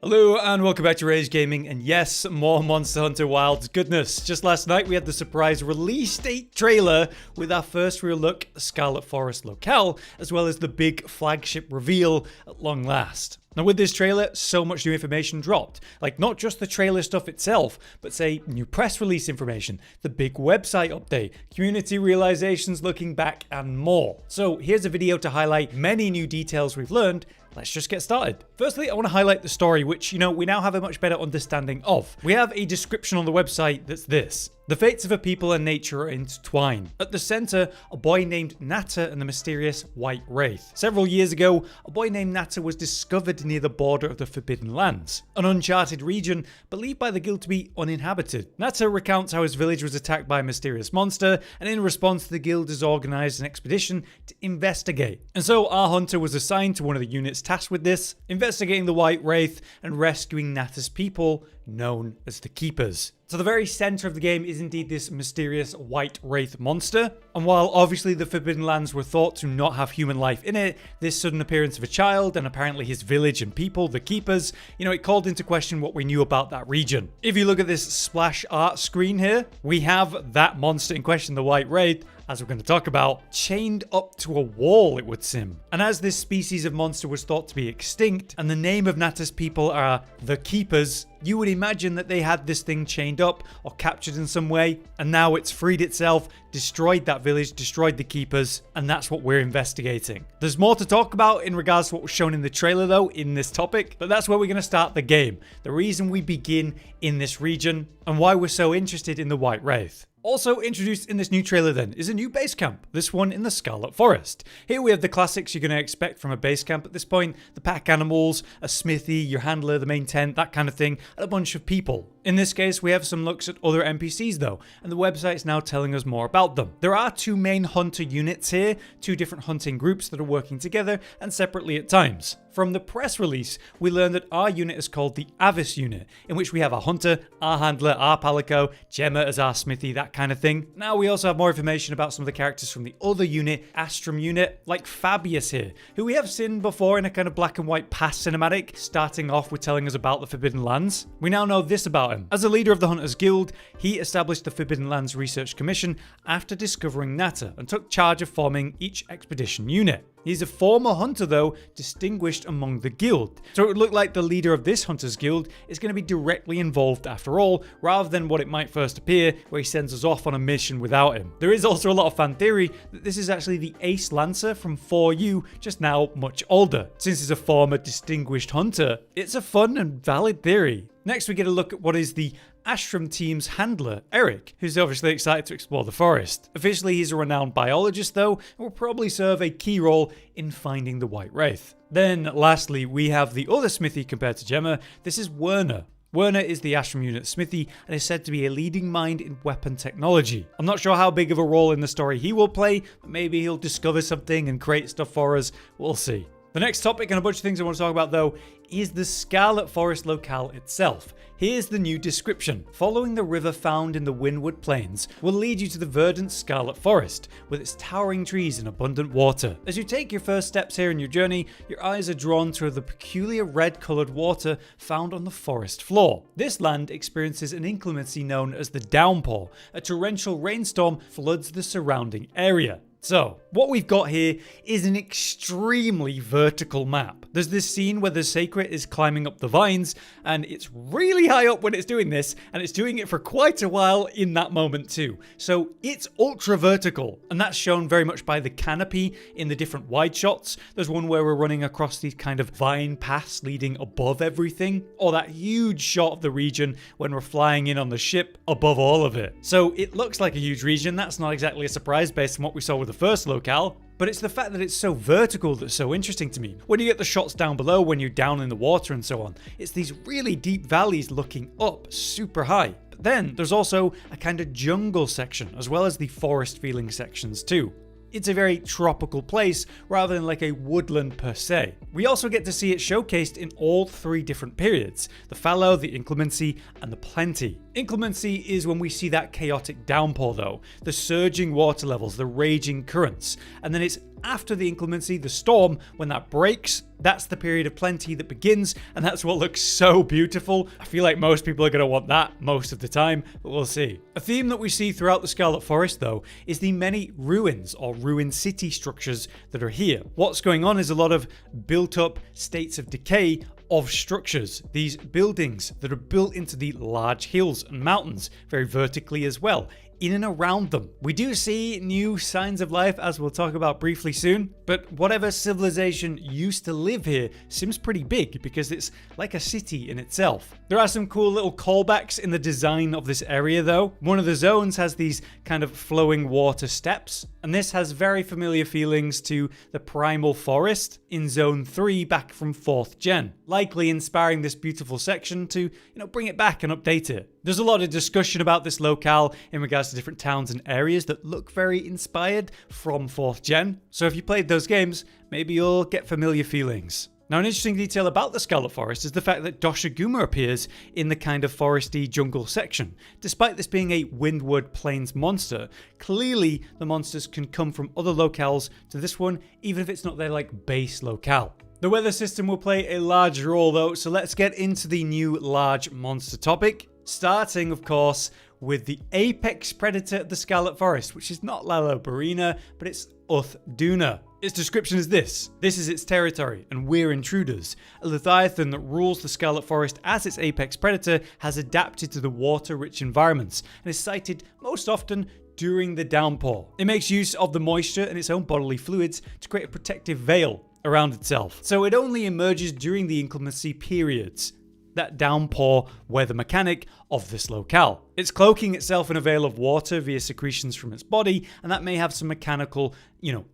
Hello and welcome back to Rage Gaming, and yes, more Monster Hunter Wilds goodness. Just last night we had the surprise release date trailer with our first real look at Scarlet Forest locale, as well as the big flagship reveal at long last. Now with this trailer, so much new information dropped. Like not just the trailer stuff itself, but say new press release information, the big website update, community realizations looking back, and more. So here's a video to highlight many new details we've learned. Let's just get started. Firstly, I want to highlight the story, which, we now have a much better understanding of. We have a description on the website that's this. The fates of a people and nature are intertwined. At the center, a boy named Nata and the mysterious White Wraith. Several years ago, a boy named Nata was discovered near the border of the Forbidden Lands, an uncharted region believed by the guild to be uninhabited. Nata recounts how his village was attacked by a mysterious monster, and in response, the guild has organized an expedition to investigate. And so our hunter was assigned to one of the units tasked with this, investigating the White Wraith and rescuing Nata's people, known as the Keepers. So the very center of the game is indeed this mysterious White Wraith monster, and while obviously the Forbidden Lands were thought to not have human life in it, this sudden appearance of a child and apparently his village and people, the Keepers, it called into question what we knew about that region. If you look at this splash art screen here, we have that monster in question, the White Wraith, as we're going to talk about, chained up to a wall, it would seem. And as this species of monster was thought to be extinct, and the name of Nata's people are the Keepers, you would imagine that they had this thing chained up or captured in some way, and now it's freed itself, destroyed that village, destroyed the Keepers, and that's what we're investigating. There's more to talk about in regards to what was shown in the trailer though, in this topic, but that's where we're going to start the game. The reason we begin in this region, and why we're so interested in the White Wraith. Also introduced in this new trailer then is a new base camp, this one in the Scarlet Forest. Here we have the classics you're going to expect from a base camp at this point, the pack animals, a smithy, your handler, the main tent, that kind of thing, and a bunch of people. In this case, we have some looks at other NPCs though, and the website's now telling us more about them. There are two main hunter units here, two different hunting groups that are working together and separately at times. From the press release, we learned that our unit is called the Avis unit, in which we have our hunter, our handler, our palico, Gemma as our smithy, that kind of thing. Now we also have more information about some of the characters from the other unit, Astrum unit, like Fabius here, who we have seen before in a kind of black and white past cinematic, starting off with telling us about the Forbidden Lands. We now know this about him. As a leader of the Hunters Guild, he established the Forbidden Lands Research Commission after discovering Nata and took charge of forming each expedition unit. He's a former hunter though, distinguished among the guild. So it would look like the leader of this Hunters Guild is going to be directly involved after all, rather than what it might first appear, where he sends us off on a mission without him. There is also a lot of fan theory that this is actually the Ace Lancer from 4U, just now much older. Since he's a former distinguished hunter, it's a fun and valid theory. Next we get a look at what is the Ashram team's handler, Eric, who's obviously excited to explore the forest. Officially, he's a renowned biologist though, and will probably serve a key role in finding the White Wraith. Then, lastly, we have the other smithy compared to Gemma. This is Werner. Werner is the Ashram unit smithy and is said to be a leading mind in weapon technology. I'm not sure how big of a role in the story he will play, but maybe he'll discover something and create stuff for us. We'll see. The next topic and a bunch of things I want to talk about though is the Scarlet Forest locale itself. Here's the new description. Following the river found in the Windward Plains will lead you to the verdant Scarlet Forest with its towering trees and abundant water. As you take your first steps here in your journey, your eyes are drawn to the peculiar red-coloured water found on the forest floor. This land experiences an inclemency known as the downpour. A torrential rainstorm floods the surrounding area. So, what we've got here is an extremely vertical map. There's this scene where the seikret is climbing up the vines, and it's really high up when it's doing this, and it's doing it for quite a while in that moment too. So it's ultra vertical, and that's shown very much by the canopy in the different wide shots. There's one where we're running across these kind of vine paths leading above everything, or that huge shot of the region when we're flying in on the ship above all of it. So it looks like a huge region. That's not exactly a surprise based on what we saw with the first locale, but it's the fact that it's so vertical that's so interesting to me. When you get the shots down below, when you're down in the water and so on, it's these really deep valleys looking up super high. But then there's also a kind of jungle section, as well as the forest feeling sections too. It's a very tropical place rather than like a woodland per se. We also get to see it showcased in all three different periods: the fallow, the inclemency, and the plenty. Inclemency is when we see that chaotic downpour though, the surging water levels, the raging currents, and then it's after the inclemency, the storm, when that breaks, that's the period of plenty that begins, and that's what looks so beautiful. I feel like most people are going to want that most of the time, but we'll see. A theme that we see throughout the Scarlet Forest, though, is the many ruins or ruined city structures that are here. What's going on is a lot of built-up states of decay of structures, these buildings that are built into the large hills and mountains, very vertically as well, in and around them. We do see new signs of life, as we'll talk about briefly soon, but whatever civilization used to live here seems pretty big because it's like a city in itself. There are some cool little callbacks in the design of this area though. One of the zones has these kind of flowing water steps, and this has very familiar feelings to the primal forest in zone 3 back from 4th gen, likely inspiring this beautiful section to, bring it back and update it. There's a lot of discussion about this locale in regards to different towns and areas that look very inspired from 4th gen, so if you played those games, maybe you'll get familiar feelings. Now, an interesting detail about the Scarlet Forest is the fact that doshaguma appears in the kind of foresty jungle section. Despite this being a windward plains monster, clearly the monsters can come from other locales to this one, even if it's not their base locale. The weather system will play a large role though, so let's get into the new large monster topic. Starting, of course, with the apex predator of the Scarlet Forest, which is not lala barina, but it's Uth Duna. Its description is this. This is its territory, and we're intruders. A leviathan that rules the Scarlet Forest as its apex predator has adapted to the water-rich environments, and is sighted most often during the downpour. It makes use of the moisture and its own bodily fluids to create a protective veil around itself. So it only emerges during the inclemency periods, that downpour weather mechanic of this locale. It's cloaking itself in a veil of water via secretions from its body, and that may have some mechanical,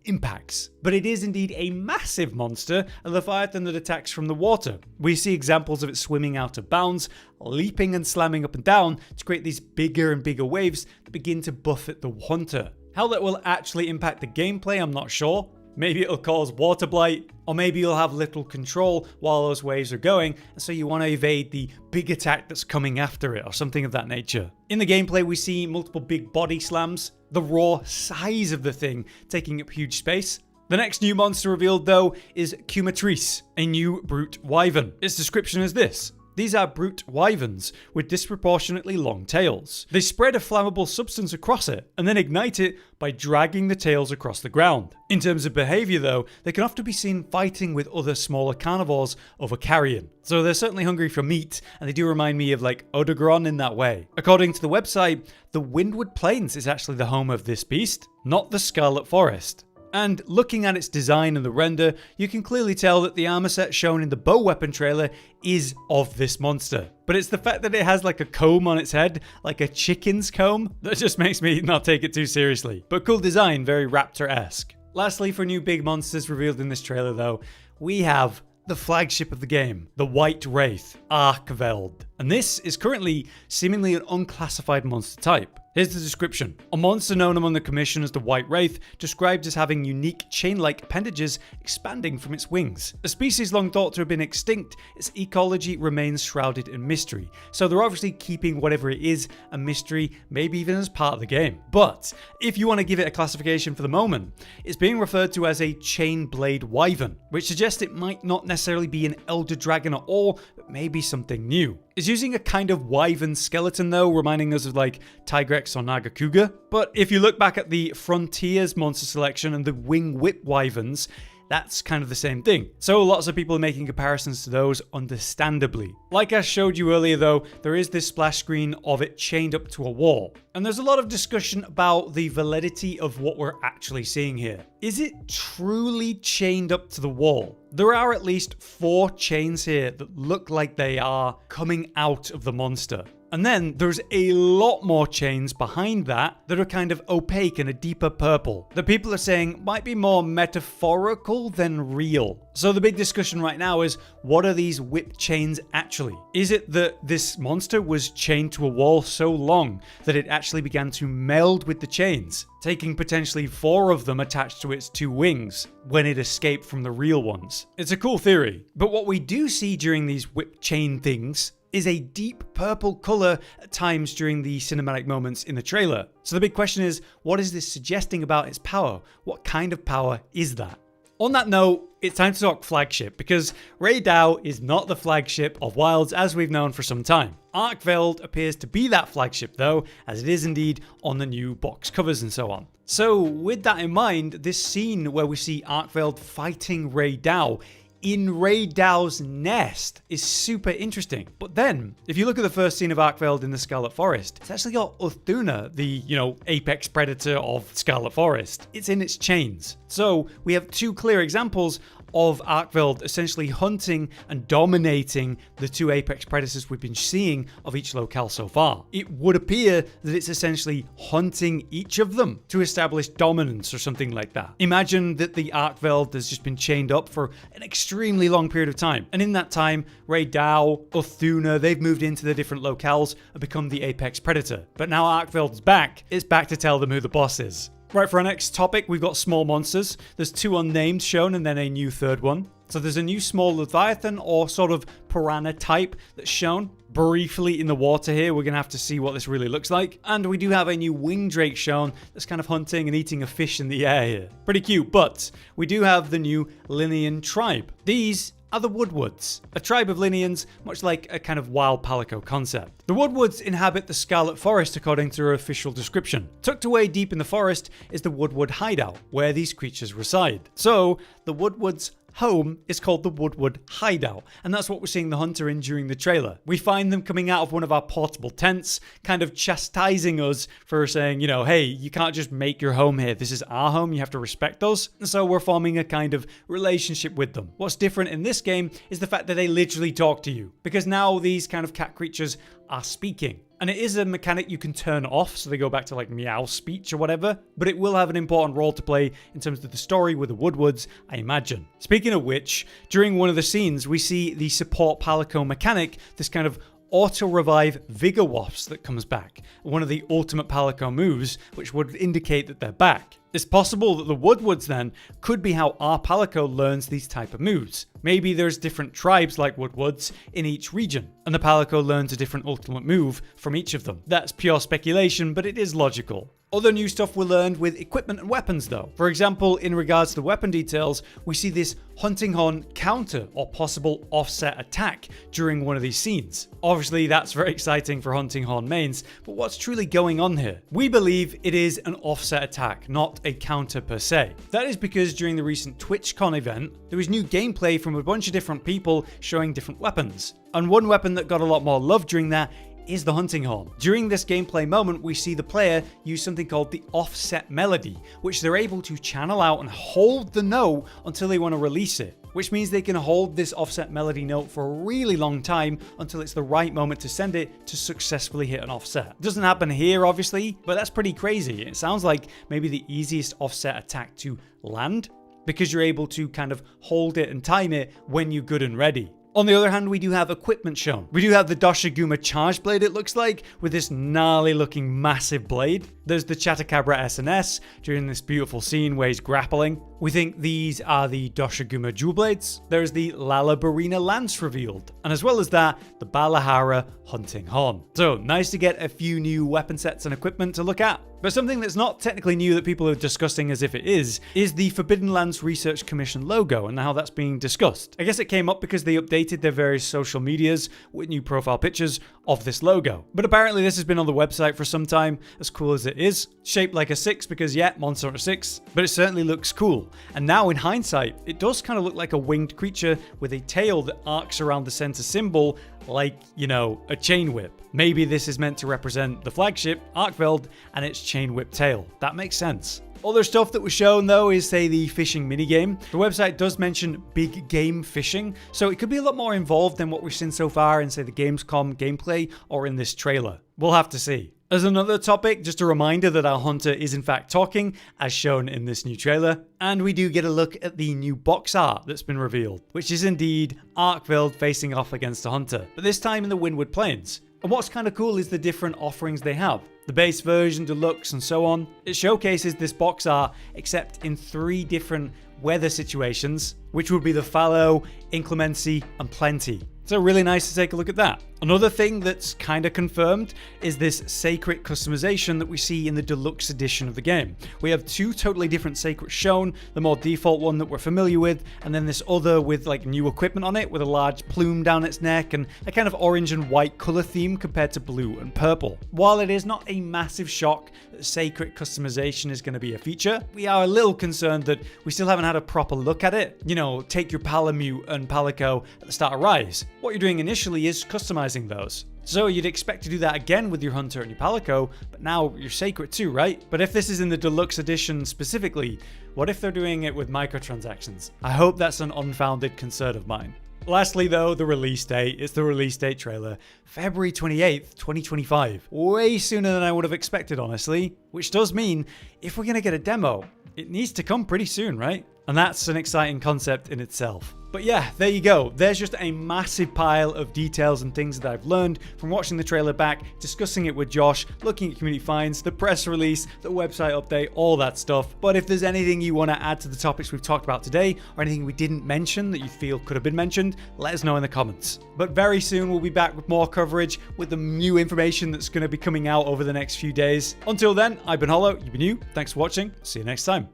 impacts. But it is indeed a massive monster, a leviathan that attacks from the water. We see examples of it swimming out of bounds, leaping and slamming up and down to create these bigger and bigger waves that begin to buffet the hunter. How that will actually impact the gameplay, I'm not sure. Maybe it'll cause water blight, or maybe you'll have little control while those waves are going, and so you want to evade the big attack that's coming after it, or something of that nature. In the gameplay, we see multiple big body slams, the raw size of the thing taking up huge space. The next new monster revealed, though, is Quematrice, a new brute wyvern. Its description is this. These are brute wyverns with disproportionately long tails. They spread a flammable substance across it and then ignite it by dragging the tails across the ground. In terms of behavior though, they can often be seen fighting with other smaller carnivores over carrion. So they're certainly hungry for meat, and they do remind me of Odegron in that way. According to the website, the Windward Plains is actually the home of this beast, not the Scarlet Forest. And looking at its design and the render, you can clearly tell that the armor set shown in the bow weapon trailer is of this monster. But it's the fact that it has a comb on its head, like a chicken's comb, that just makes me not take it too seriously. But cool design, very raptor-esque. Lastly, for new big monsters revealed in this trailer though, we have the flagship of the game, the White Wraith, arkveld. And this is currently seemingly an unclassified monster type. Here's the description. A monster known among the commission as the White Wraith, described as having unique chain-like appendages expanding from its wings. A species long thought to have been extinct, its ecology remains shrouded in mystery. So they're obviously keeping whatever it is a mystery, maybe even as part of the game. But if you want to give it a classification for the moment, it's being referred to as a chain blade wyvern, which suggests it might not necessarily be an elder dragon at all, but maybe something new. It's using a kind of wyvern skeleton though, reminding us of Tigrex or Nagakuga. But if you look back at the Frontiers monster selection and the wing whip wyverns, that's kind of the same thing. So lots of people are making comparisons to those, understandably. Like I showed you earlier though, there is this splash screen of it chained up to a wall. And there's a lot of discussion about the validity of what we're actually seeing here. Is it truly chained up to the wall? There are at least 4 chains here that look like they are coming out of the monster. And then there's a lot more chains behind that are kind of opaque and a deeper purple that people are saying might be more metaphorical than real. So the big discussion right now is, what are these whip chains actually? Is it that this monster was chained to a wall so long that it actually began to meld with the chains, taking potentially 4 of them attached to its 2 wings when it escaped from the real ones? It's a cool theory, but what we do see during these whip chain things is a deep purple color at times during the cinematic moments in the trailer. So the big question is, what is this suggesting about its power? What kind of power is that? On that note, it's time to talk flagship, because Raidao is not the flagship of Wilds as we've known for some time. Arkveld appears to be that flagship though, as it is indeed on the new box covers and so on. So with that in mind, this scene where we see Arkveld fighting Raidao in Raidao's nest is super interesting. But then, if you look at the first scene of Arkveld in the Scarlet Forest, it's actually got Uth Duna, the, apex predator of Scarlet Forest. It's in its chains. So we have two clear examples of Arkveld essentially hunting and dominating the two apex predators we've been seeing of each locale so far. It would appear that it's essentially hunting each of them to establish dominance or something like that. Imagine that the Arkveld has just been chained up for an extremely long period of time, and in that time, Raidao, Uth Duna, they've moved into the different locales and become the apex predator. But now Arkveld's back, it's back to tell them who the boss is. Right, for our next topic, we've got small monsters. There's two unnamed shown and then a new third one. So there's a new small leviathan or sort of piranha type that's shown briefly in the water here. We're going to have to see what this really looks like. And we do have a new winged drake shown that's kind of hunting and eating a fish in the air here. Pretty cute, but we do have the new Linean tribe. These are the wudwuds, a tribe of Lineans, much like a kind of wild palico concept. The wudwuds inhabit the Scarlet Forest according to their official description. Tucked away deep in the forest is the wudwud hideout, where these creatures reside. So, the wudwuds' home is called the wudwud hideout, and that's what we're seeing the hunter in during the trailer. We find them coming out of one of our portable tents, kind of chastising us for saying, hey, you can't just make your home here. This is our home. You have to respect us. And so we're forming a kind of relationship with them. What's different in this game is the fact that they literally talk to you, because now these kind of cat creatures are speaking. And it is a mechanic you can turn off, so they go back to like meow speech or whatever, but it will have an important role to play in terms of the story with the wudwuds, I imagine. Speaking of which, during one of the scenes, we see the support palico mechanic, this kind of auto-revive Vigor Wasps that comes back, one of the ultimate palico moves, which would indicate that they're back. It's possible that the wudwuds then could be how our palico learns these type of moves. Maybe there's different tribes like wudwuds in each region, and the palico learns a different ultimate move from each of them. That's pure speculation, but it is logical. Other new stuff we learned with equipment and weapons though. For example, in regards to weapon details, we see this hunting horn counter or possible offset attack during one of these scenes. Obviously that's very exciting for hunting horn mains, but what's truly going on here? We believe it is an offset attack, not a counter per se. That is because during the recent TwitchCon event, there was new gameplay from a bunch of different people showing different weapons. And one weapon that got a lot more love during that is the hunting horn. During this gameplay moment, we see the player use something called the offset melody, which they're able to channel out and hold the note until they want to release it, which means they can hold this offset melody note for a really long time until it's the right moment to send it to successfully hit an offset. It doesn't happen here, obviously, but that's pretty crazy. It sounds like maybe the easiest offset attack to land, because you're able to kind of hold it and time it when you're good and ready. On the other hand, we do have equipment shown. We do have the doshaguma charge blade, it looks like, with this gnarly looking massive blade. There's the chatacabra SNS during this beautiful scene where he's grappling. We think these are the doshaguma jewel blades. There's the lala barina lance revealed. And as well as that, the balahara hunting horn. So nice to get a few new weapon sets and equipment to look at. But something that's not technically new that people are discussing as if it is the Forbidden Lands Research Commission logo and how that's being discussed. I guess it came up because they updated their various social medias with new profile pictures of this logo. But apparently this has been on the website for some time, as cool as it is. Shaped like a 6 because yeah, Monster Hunter 6, but it certainly looks cool. And now in hindsight, it does kind of look like a winged creature with a tail that arcs around the center symbol like, a chain whip. Maybe this is meant to represent the flagship, Arkveld, and its chain whip tail. That makes sense. Other stuff that was shown though is, say, the fishing minigame. The website does mention big game fishing, so it could be a lot more involved than what we've seen so far in, say, the Gamescom gameplay or in this trailer. We'll have to see. As another topic, just a reminder that our hunter is in fact talking, as shown in this new trailer, and we do get a look at the new box art that's been revealed, which is indeed Arkveld facing off against a hunter, but this time in the Windward Plains. And what's kind of cool is the different offerings they have. The base version, deluxe, and so on. It showcases this box art, except in 3 different weather situations, which would be the fallow, inclemency, and plenty. So really nice to take a look at that. Another thing that's kind of confirmed is this seikret customization that we see in the deluxe edition of the game. We have two totally different seikrets shown, the more default one that we're familiar with, and then this other with like new equipment on it with a large plume down its neck and a kind of orange and white color theme compared to blue and purple. While it is not a massive shock that seikret customization is going to be a feature, we are a little concerned that we still haven't had a proper look at it. You know, take your Palamute and Palico at the start of Rise. What you're doing initially is customizing those. So you'd expect to do that again with your Hunter and your Palico, but now your seikret too, right? But if this is in the deluxe edition specifically, what if they're doing it with microtransactions? I hope that's an unfounded concern of mine. Lastly though, the release date. It's the release date trailer. February 28th, 2025. Way sooner than I would have expected, honestly. Which does mean, if we're gonna get a demo, it needs to come pretty soon, right? And that's an exciting concept in itself. But yeah, there you go. There's just a massive pile of details and things that I've learned from watching the trailer back, discussing it with Josh, looking at community finds, the press release, the website update, all that stuff. But if there's anything you want to add to the topics we've talked about today, or anything we didn't mention that you feel could have been mentioned, let us know in the comments. But very soon we'll be back with more coverage with the new information that's going to be coming out over the next few days. Until then, I've been Hollow, you've been you. Thanks for watching. See you next time.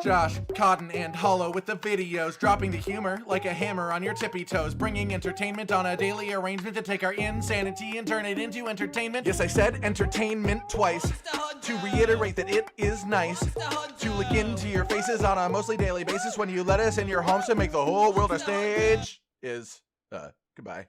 Josh, Cotton, and Hollow with the videos, dropping the humor like a hammer on your tippy toes, bringing entertainment on a daily arrangement to take our insanity and turn it into entertainment. Yes, I said entertainment twice, to reiterate that it is nice to look into your faces on a mostly daily basis when you let us in your homes to make the whole world a stage. Goodbye.